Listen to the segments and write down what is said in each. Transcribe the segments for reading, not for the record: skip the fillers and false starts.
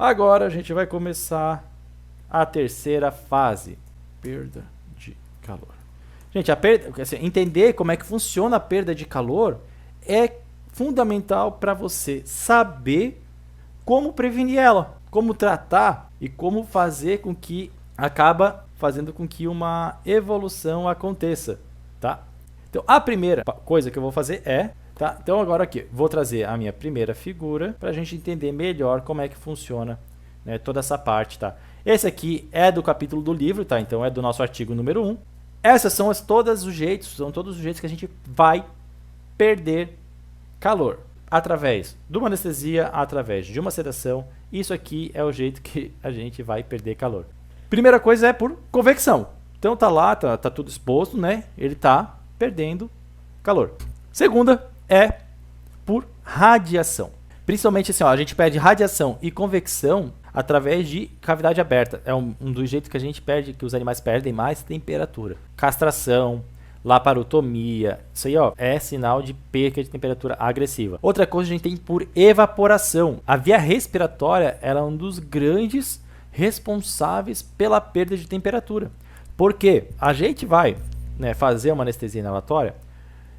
Agora a gente vai começar a terceira fase, perda de calor. Gente, assim, entender como é que funciona a perda de calor é fundamental para você saber como prevenir ela, como tratar e como fazer com que acaba fazendo com que uma evolução aconteça, tá? Então, a primeira coisa que eu vou fazer tá? Então, agora aqui, vou trazer a minha primeira figura para a gente entender melhor como é que funciona, né, toda essa parte, tá? Esse aqui é do capítulo do livro, tá? Então, é do nosso artigo número 1. Essas são todos os jeitos que a gente vai perder calor. Através de uma anestesia, através de uma sedação. Isso aqui é o jeito que a gente vai perder calor. Primeira coisa é por convecção. Então tá lá, tá tudo exposto, né? Ele tá perdendo calor. Segunda é por radiação. Principalmente assim, ó, a gente perde radiação e convecção através de cavidade aberta. É um dos jeitos que a gente perde, que os animais perdem mais temperatura. Castração, laparotomia, isso aí, ó, é sinal de perda de temperatura agressiva. Outra coisa a gente tem por evaporação. A via respiratória ela é um dos grandes responsáveis pela perda de temperatura. Porque a gente vai, né, fazer uma anestesia inalatória.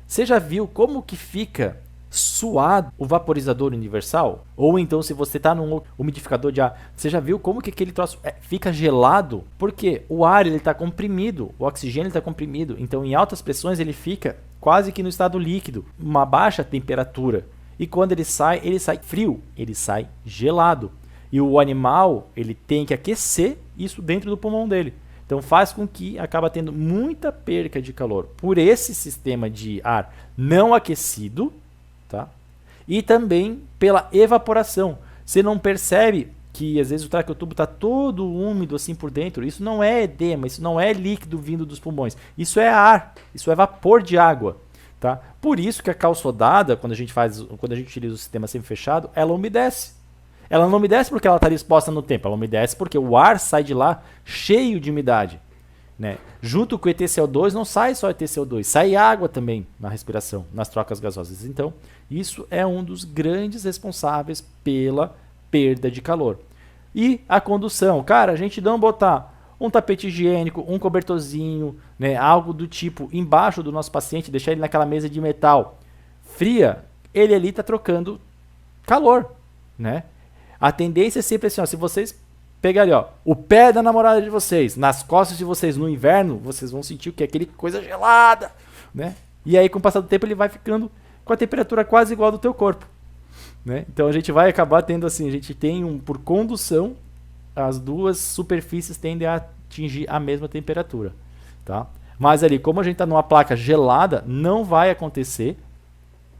Você já viu como que fica suado o vaporizador universal? Ou então se você está num umidificador de ar, você já viu como que aquele troço fica gelado? Porque o ar ele está comprimido, o oxigênio está comprimido, então em altas pressões ele fica quase que no estado líquido, uma baixa temperatura. E quando ele sai frio, ele sai gelado. E o animal ele tem que aquecer isso dentro do pulmão dele. Então faz com que acaba tendo muita perca de calor por esse sistema de ar não aquecido, tá? E também pela evaporação. Você não percebe que às vezes o traqueotubo está todo úmido assim por dentro. Isso não é edema, isso não é líquido vindo dos pulmões. Isso é ar, isso é vapor de água, tá? Por isso que a calçodada, quando a gente utiliza o sistema semi-fechado, ela umedece. Ela não umedece porque ela estaria exposta no tempo, ela umedece porque o ar sai de lá cheio de umidade, né? Junto com o EtCO2 não sai só EtCO2, sai água também na respiração, nas trocas gasosas. Então, isso é um dos grandes responsáveis pela perda de calor. E a condução, cara, a gente não botar um tapete higiênico, um cobertorzinho, né, algo do tipo embaixo do nosso paciente, deixar ele naquela mesa de metal fria, ele ali está trocando calor, né? A tendência é sempre assim, ó, se vocês pegarem, ó, o pé da namorada de vocês nas costas de vocês no inverno, vocês vão sentir que é aquele coisa gelada, né? E aí com o passar do tempo ele vai ficando com a temperatura quase igual do teu corpo, né? Então a gente vai acabar tendo assim, a gente tem por condução, as duas superfícies tendem a atingir a mesma temperatura, tá? Mas ali, como a gente está numa placa gelada, não vai acontecer,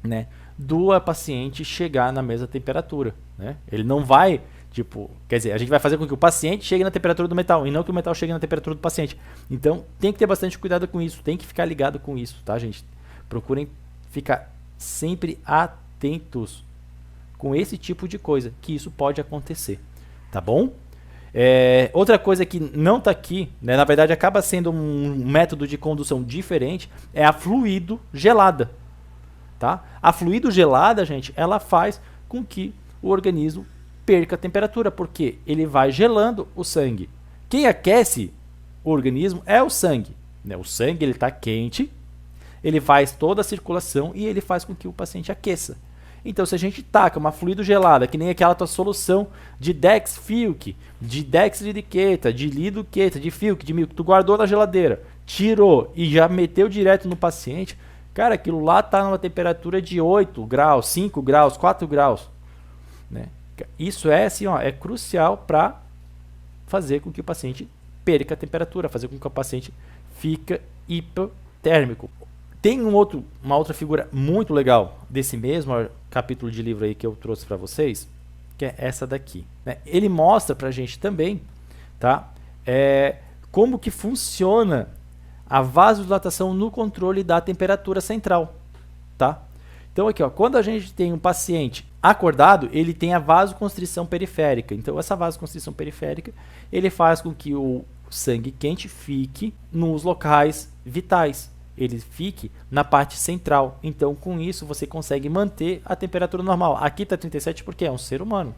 né, do paciente chegar na mesma temperatura, né? Ele não vai, tipo, quer dizer, a gente vai fazer com que o paciente chegue na temperatura do metal e não que o metal chegue na temperatura do paciente. Então, tem que ter bastante cuidado com isso, tem que ficar ligado com isso, tá, gente? Procurem ficar sempre atentos com esse tipo de coisa, que isso pode acontecer, tá bom? Outra coisa que não está aqui, né, na verdade acaba sendo um método de condução diferente, é a fluido gelada. Tá? A fluido gelada, gente, ela faz com que o organismo perca a temperatura, porque ele vai gelando o sangue. Quem aquece o organismo é o sangue, né? O sangue está quente, ele faz toda a circulação e ele faz com que o paciente aqueça. Então, se a gente taca uma fluido gelada, que nem aquela tua solução de Dex-Filk, de dextridiqueta, de lidoqueta, de Filk, de milk, tu guardou na geladeira, tirou e já meteu direto no paciente, cara, aquilo lá está numa temperatura de 8 graus, 5 graus, 4 graus. Né? Isso é, assim, ó, é crucial para fazer com que o paciente perca a temperatura, fazer com que o paciente fique hipotérmico. Tem uma outra figura muito legal desse mesmo capítulo de livro aí que eu trouxe para vocês, que é essa daqui. Né? Ele mostra para a gente também, tá? Como que funciona a vasodilatação no controle da temperatura central, tá? Então aqui, ó, quando a gente tem um paciente acordado, ele tem a vasoconstrição periférica. Então essa vasoconstrição periférica, ele faz com que o sangue quente fique nos locais vitais. Ele fique na parte central. Então com isso você consegue manter a temperatura normal. Aqui está 37 porque é um ser humano,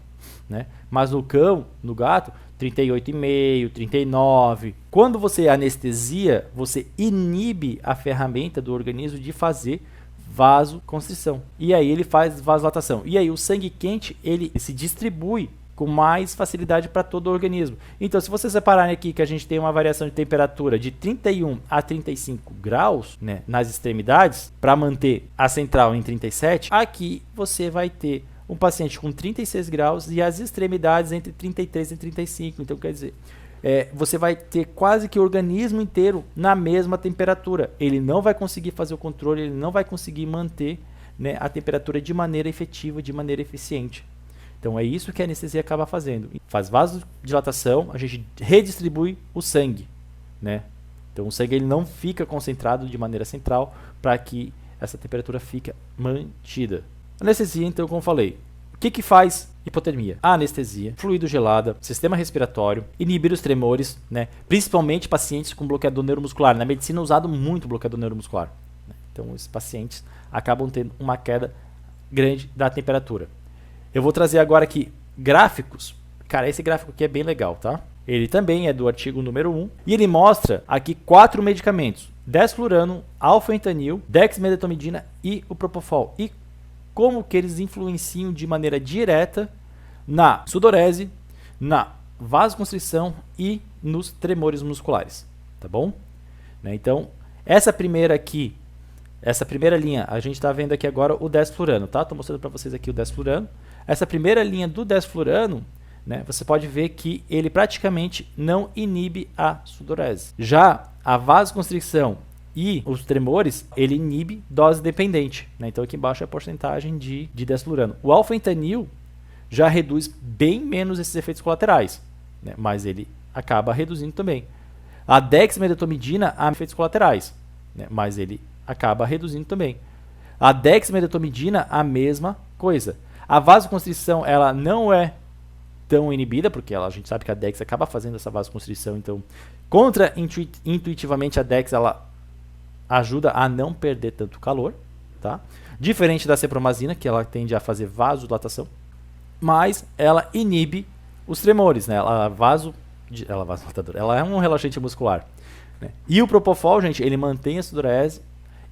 né? Mas no cão, no gato, 38,5, 39. Quando você anestesia, você inibe a ferramenta do organismo de fazer vasoconstrição. E aí ele faz vasodilatação. E aí o sangue quente, ele se distribui com mais facilidade para todo o organismo. Então, se vocês separarem aqui que a gente tem uma variação de temperatura de 31 a 35 graus, né, nas extremidades, para manter a central em 37, aqui você vai ter um paciente com 36 graus e as extremidades entre 33 e 35. Então, quer dizer, você vai ter quase que o organismo inteiro na mesma temperatura. Ele não vai conseguir fazer o controle, ele não vai conseguir manter, né, a temperatura de maneira efetiva, de maneira eficiente. Então é isso que a anestesia acaba fazendo. Faz vasodilatação, a gente redistribui o sangue, né? Então o sangue ele não fica concentrado de maneira central para que essa temperatura fique mantida. Anestesia, então, como falei, o que faz hipotermia? A anestesia, fluido gelada, sistema respiratório, inibir os tremores, né? Principalmente pacientes com bloqueador neuromuscular. Na medicina é usado muito bloqueador neuromuscular, né? Então esses pacientes acabam tendo uma queda grande da temperatura. Eu vou trazer agora aqui gráficos. Cara, esse gráfico aqui é bem legal, tá? Ele também é do artigo número 1. E ele mostra aqui 4 medicamentos. Desflurano, alfentanil, dexmedetomidina e o propofol. E como que eles influenciam de maneira direta na sudorese, na vasoconstrição e nos tremores musculares. Tá bom? Né? Então, essa primeira linha, a gente está vendo aqui agora o desflurano, tá? Estou mostrando para vocês aqui o desflurano. Essa primeira linha do desflurano, né, você pode ver que ele praticamente não inibe a sudorese. Já a vasoconstrição e os tremores, ele inibe dose dependente, né? Então aqui embaixo é a porcentagem de desflurano. O alfentanil já reduz bem menos esses efeitos colaterais, né? Mas ele acaba reduzindo também. A dexmedetomidina há efeitos colaterais, né? Mas ele acaba reduzindo também. A dexmedetomidina, a mesma coisa. A vasoconstrição, ela não é tão inibida, porque a gente sabe que a Dex acaba fazendo essa vasoconstrição, então, intuitivamente a Dex, ela ajuda a não perder tanto calor, tá? Diferente da cepromazina, que ela tende a fazer vasodilatação, mas ela inibe os tremores, né? Ela é um relaxante muscular, né? E o propofol, gente, ele mantém a sudorese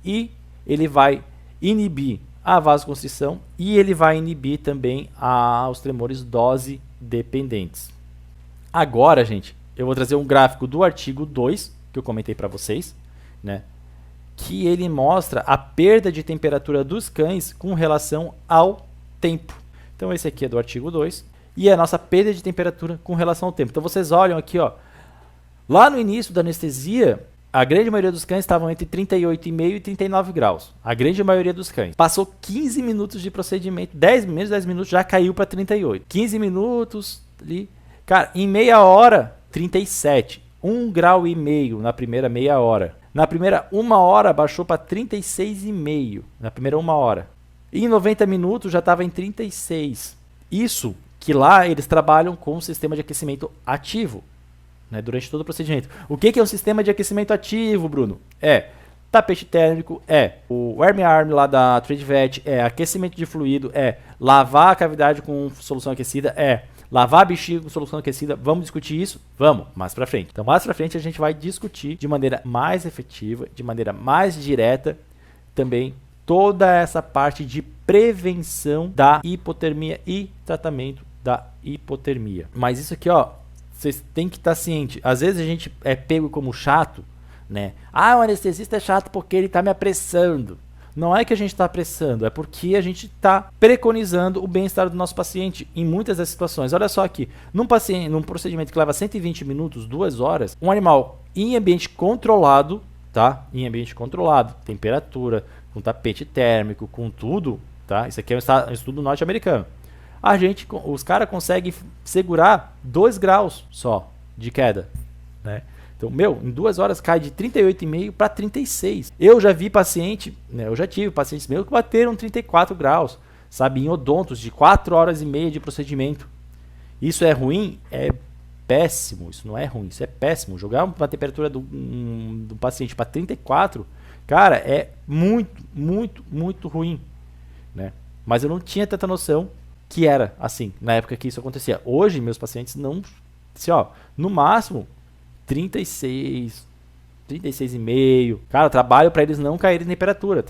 e ele vai inibir a vasoconstrição e ele vai inibir também os tremores dose dependentes. Agora, gente, eu vou trazer um gráfico do artigo 2, que eu comentei para vocês, né, que ele mostra a perda de temperatura dos cães com relação ao tempo. Então esse aqui é do artigo 2 e é a nossa perda de temperatura com relação ao tempo. Então vocês olham aqui, ó, lá no início da anestesia, a grande maioria dos cães estavam entre 38,5 e 39 graus. A grande maioria dos cães. Passou 15 minutos de procedimento. 10 minutos já caiu para 38. 15 minutos ali. Cara, em meia hora, 37. 1,5 grau na primeira meia hora. Na primeira 1 hora, baixou para 36,5. Na primeira 1 hora. E em 90 minutos já estava em 36. Isso que lá eles trabalham com o sistema de aquecimento ativo, né, durante todo o procedimento. O que é um sistema de aquecimento ativo, Bruno? É tapete térmico, é o Warm Arm lá da TradeVet, é aquecimento de fluido, é lavar a cavidade com solução aquecida, é lavar a bexiga com solução aquecida. Vamos discutir isso? Vamos, mais pra frente. Então, mais pra frente a gente vai discutir de maneira mais efetiva, de maneira mais direta, também toda essa parte de prevenção da hipotermia e tratamento da hipotermia. Mas isso aqui, ó, vocês têm que estar ciente. Às vezes a gente é pego como chato, né? Ah, o anestesista é chato porque ele está me apressando. Não é que a gente está apressando, é porque a gente está preconizando o bem-estar do nosso paciente em muitas das situações. Olha só aqui, num procedimento que leva 120 minutos, 2 horas, um animal em ambiente controlado, tá? Em ambiente controlado, temperatura, com tapete térmico, com tudo, tá? Isso aqui é um estudo norte-americano. Os caras conseguem segurar 2 graus só de queda, né? Então, em 2 horas cai de 38,5 para 36. Eu já vi paciente, né, eu já tive pacientes meus que bateram 34 graus, sabe, em odontos de 4 horas e meia de procedimento. Isso é ruim? É péssimo. Isso não é ruim, isso é péssimo. Jogar uma temperatura do paciente para 34, cara, é muito, muito, muito ruim, né? Mas eu não tinha tanta noção que era assim, na época que isso acontecia. Hoje, meus pacientes não, assim, ó, no máximo 36, 36,5. Cara, trabalho para eles não caírem em temperatura.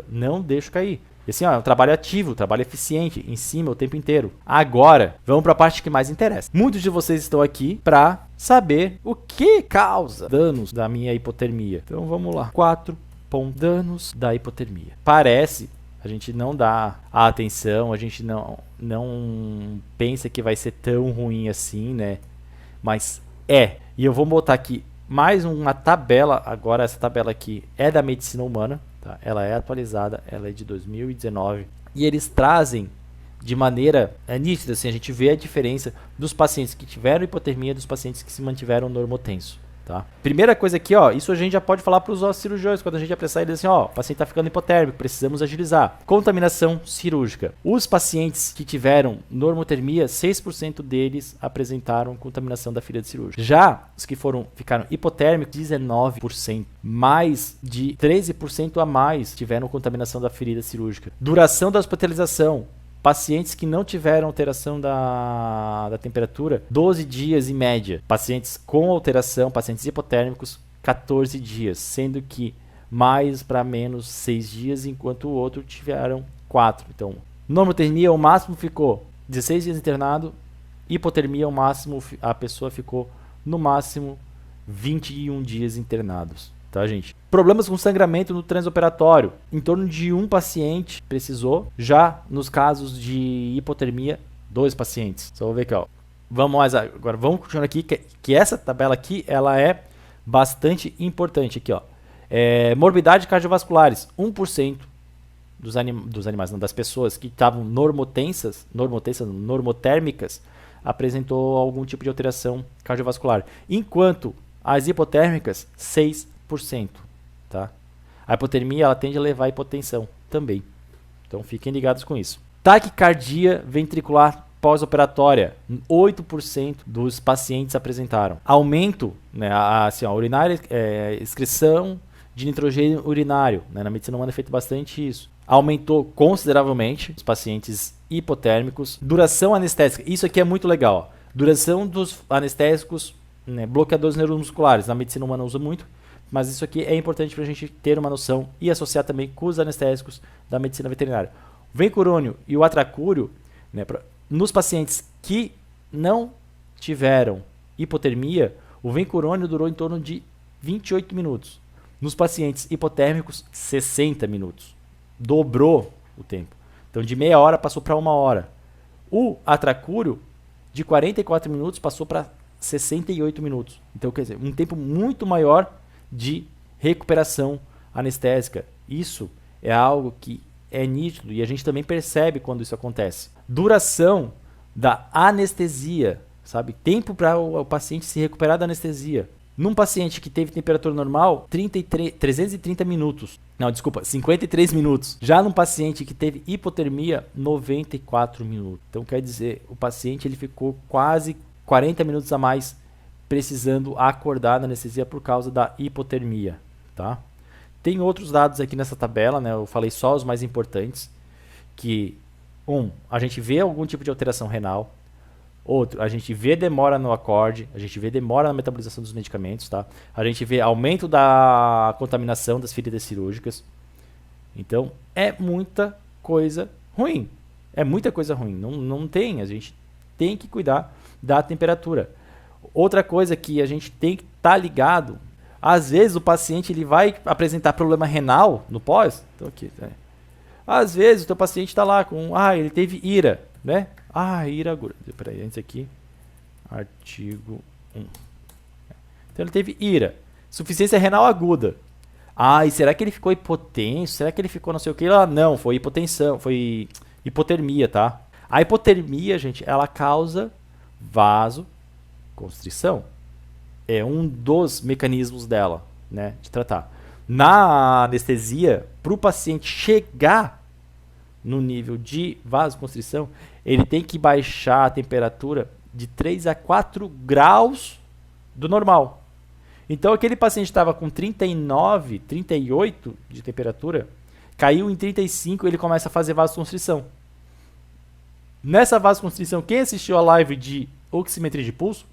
Não deixo cair. E assim, ó, é um trabalho ativo, trabalho eficiente, em cima o tempo inteiro. Agora, vamos para a parte que mais interessa. Muitos de vocês estão aqui para saber o que causa danos da minha hipotermia. Então vamos lá. 4 danos da hipotermia. Parece, a gente não dá a atenção, a gente não pensa que vai ser tão ruim assim, né? Mas é. E eu vou botar aqui mais uma tabela. Agora essa tabela aqui é da medicina humana, tá? Ela é atualizada, ela é de 2019. E eles trazem de maneira nítida, assim, a gente vê a diferença dos pacientes que tiveram hipotermia dos pacientes que se mantiveram normotenso. Tá? Primeira coisa aqui, ó, isso a gente já pode falar para os cirurgiões, quando a gente apressar eles assim, ó, o paciente está ficando hipotérmico, precisamos agilizar. Contaminação cirúrgica. Os pacientes que tiveram normotermia, 6% deles apresentaram contaminação da ferida cirúrgica. Já os que ficaram hipotérmicos, 19%. Mais de 13% a mais tiveram contaminação da ferida cirúrgica. Duração da hospitalização. Pacientes que não tiveram alteração da temperatura, 12 dias em média. Pacientes com alteração, pacientes hipotérmicos, 14 dias. Sendo que mais para menos 6 dias, enquanto o outro tiveram 4. Então, normotermia, o máximo ficou 16 dias internado. Hipotermia, o máximo, a pessoa ficou no máximo 21 dias internados. Tá, gente? Problemas com sangramento no transoperatório. Em torno de um paciente precisou. Já nos casos de hipotermia, 2 pacientes. Só vou ver aqui, ó. Agora vamos continuar aqui, que essa tabela aqui, ela é bastante importante aqui, ó. Morbidade cardiovasculares. 1% dos animais, não, das pessoas que estavam normotérmicas, apresentou algum tipo de alteração cardiovascular. Enquanto as hipotérmicas, 6%. Tá? A hipotermia, ela tende a levar à hipotensão também. Então fiquem ligados com isso. Taquicardia ventricular pós-operatória, 8% dos pacientes apresentaram. Aumento, né, urinária, excreção de nitrogênio urinário, né, na medicina humana é feito bastante isso. Aumentou consideravelmente os pacientes hipotérmicos. Duração anestésica, isso aqui é muito legal. Duração dos anestésicos, né, bloqueadores neuromusculares, na medicina humana usa muito. Mas isso aqui é importante para a gente ter uma noção e associar também com os anestésicos da medicina veterinária. O vencurônio e o atracúrio, né, nos pacientes que não tiveram hipotermia, o vencurônio durou em torno de 28 minutos. Nos pacientes hipotérmicos, 60 minutos. Dobrou o tempo. Então, de meia hora passou para 1 hora. O atracúrio, de 44 minutos, passou para 68 minutos. Então, quer dizer, um tempo muito maior de recuperação anestésica. Isso é algo que é nítido e a gente também percebe quando isso acontece. Duração da anestesia, sabe? Tempo para o paciente se recuperar da anestesia. Num paciente que teve temperatura normal, 330 minutos. Não, desculpa, 53 minutos. Já num paciente que teve hipotermia, 94 minutos. Então quer dizer, o paciente ele ficou quase 40 minutos a mais precisando acordar na anestesia por causa da hipotermia, tá? Tem outros dados aqui nessa tabela, né? Eu falei só os mais importantes, que a gente vê algum tipo de alteração renal. Outro, a gente vê demora no acorde, a gente vê demora na metabolização dos medicamentos, tá? A gente vê aumento da contaminação das feridas cirúrgicas. Então, é muita coisa ruim. É muita coisa ruim. Não tem, a gente tem que cuidar da temperatura. Outra coisa que a gente tem que estar ligado, às vezes o paciente ele vai apresentar problema renal no pós. Então aqui, né? Às vezes o teu paciente está lá com, ele teve IRA, né? IRA aguda. Peraí, antes aqui, artigo 1. Então ele teve IRA, insuficiência renal aguda. E será que ele ficou hipotenso? Será que ele ficou não sei o que? Não, foi hipotensão, foi hipotermia, tá? A hipotermia, gente, ela causa vasoconstrição. É um dos mecanismos dela, né, de tratar. Na anestesia, para o paciente chegar no nível de vasoconstrição, ele tem que baixar a temperatura de 3 a 4 graus do normal. Então, aquele paciente estava com 39, 38 de temperatura, caiu em 35, ele começa a fazer vasoconstrição. Nessa vasoconstrição, quem assistiu a live de oximetria de pulso,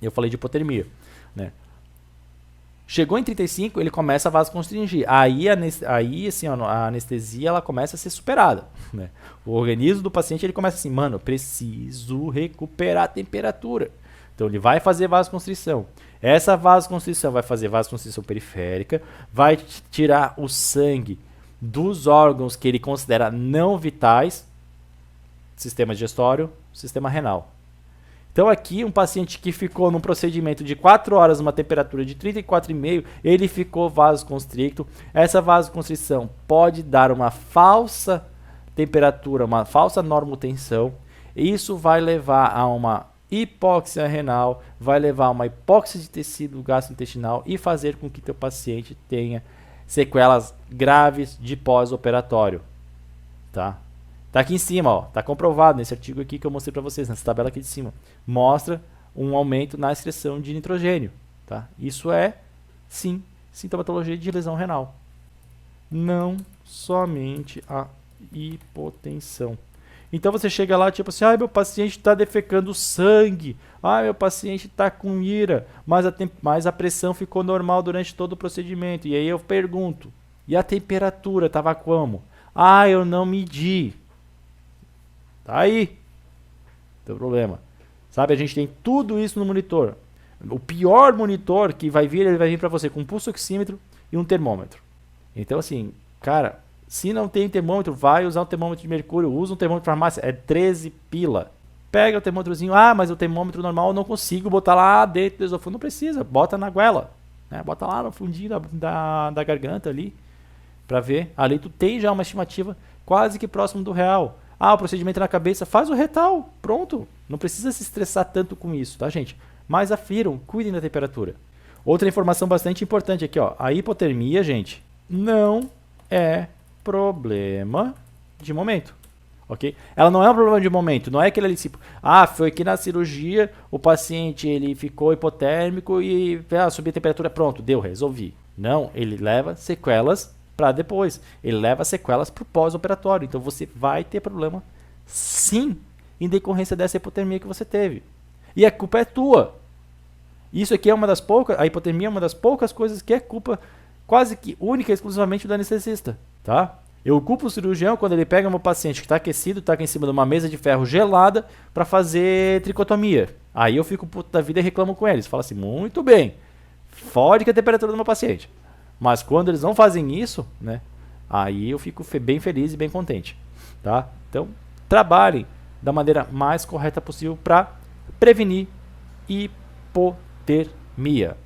eu falei de hipotermia, né? Chegou em 35, ele começa a vasoconstringir. Aí assim, ó, a anestesia ela começa a ser superada, né? O organismo do paciente ele começa assim, mano, eu preciso recuperar a temperatura. Então ele vai fazer vasoconstrição. Essa vasoconstrição vai fazer vasoconstrição periférica, vai tirar o sangue dos órgãos que ele considera não vitais, sistema digestório, sistema renal. Então aqui um paciente que ficou num procedimento de 4 horas numa temperatura de 34,5, ele ficou vasoconstricto. Essa vasoconstrição pode dar uma falsa temperatura, uma falsa normotensão. Isso vai levar a uma hipóxia renal, vai levar a uma hipóxia de tecido gastrointestinal e fazer com que teu paciente tenha sequelas graves de pós-operatório, tá? Tá aqui em cima, ó, tá comprovado nesse artigo aqui que eu mostrei para vocês, nessa tabela aqui de cima. Mostra um aumento na excreção de nitrogênio, tá? Isso é, sim, sintomatologia de lesão renal. Não somente a hipotensão. Então você chega lá tipo assim, ai, meu paciente está defecando sangue, ai, meu paciente está com ira, mas a pressão ficou normal durante todo o procedimento. E aí eu pergunto, e a temperatura estava como? Ah, eu não medi. Tá aí. Tem problema. Sabe, a gente tem tudo isso no monitor. O pior monitor que vai vir, ele vai vir para você com um pulso oxímetro e um termômetro. Então assim, cara, se não tem termômetro, vai usar um termômetro de mercúrio, usa um termômetro de farmácia, é 13 pila. Pega o termômetrozinho, ah, mas o termômetro normal eu não consigo botar lá dentro do esôfago. Não precisa, bota na goela, né? Bota lá no fundinho da garganta ali, para ver. Ali tu tem já uma estimativa quase que próximo do real. Ah, o procedimento na cabeça, faz o retal, pronto. Não precisa se estressar tanto com isso, tá, gente? Mas afiram, cuidem da temperatura. Outra informação bastante importante aqui, ó. A hipotermia, gente, não é problema de momento, ok? Ela não é um problema de momento, não é aquele ali tipo, ah, foi aqui na cirurgia, o paciente ele ficou hipotérmico e subiu a temperatura, pronto, deu, resolvi. Não, ele leva sequelas para depois, ele leva sequelas para o pós-operatório, então você vai ter problema sim em decorrência dessa hipotermia que você teve. E a culpa é tua. Isso aqui é uma das poucas, a hipotermia é uma das poucas coisas que é culpa quase que única e exclusivamente do anestesista, tá? Eu culpo o cirurgião quando ele pega meu paciente que está aquecido, está aqui em cima de uma mesa de ferro gelada para fazer tricotomia. Aí eu fico puto da vida e reclamo com eles. Falo assim, muito bem, fode que a temperatura do meu paciente. Mas quando eles não fazem isso, né? Aí eu fico bem feliz e bem contente, tá? Então, trabalhem da maneira mais correta possível para prevenir hipotermia.